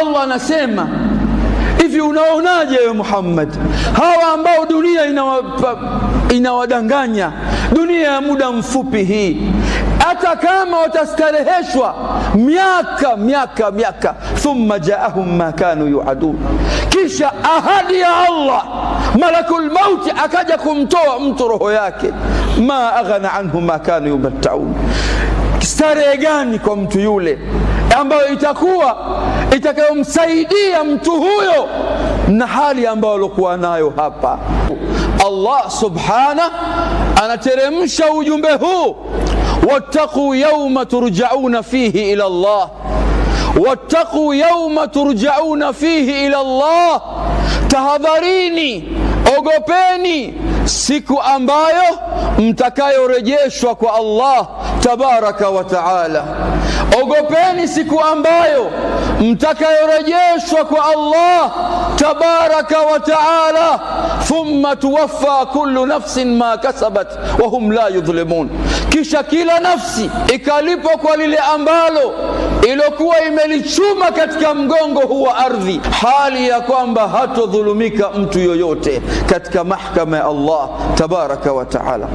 Allah anasema hivi, unaonaje wewe Muhammad hawa ambao dunia inawadanganya, dunia ya muda mfupi hii, hata kama watastareheshwa miaka, thumma jaahum ma kanu yuadun, kisha ahadi ya Allah malakul mauti akaja kumtoa mtu roho yake, ma aghna anhum ma kanu yumattaun. Starehe gani kwa mtu yule ambayo itakayomsaidia mtu huyo na hali ambayo alikuwa nayo hapa. Allah subhanahu anateremsha ujumbe huu, wattaqu yawma turja'una fihi ila Allah, wattaqu yawma turja'una fihi ila Allah, tahadharini, ogopeni siku ambayo mtakayorejeshwa kwa Allah tabaraka wa taala. Ogopeni siku ambayo mtakayorejeshwa kwa Allah tabaraka wa taala, thumma tuwaffa kullu nafsin ma kasabat wa hum la yudhlimun, kisha kila nafsi ikalipwa kwa lile ambalo ilokuwa imelichuma katika mgongo huu wa ardhi, hali ya kwamba hatodhulumika mtu yoyote katika mahkama ya Allah tabaraka wa taala.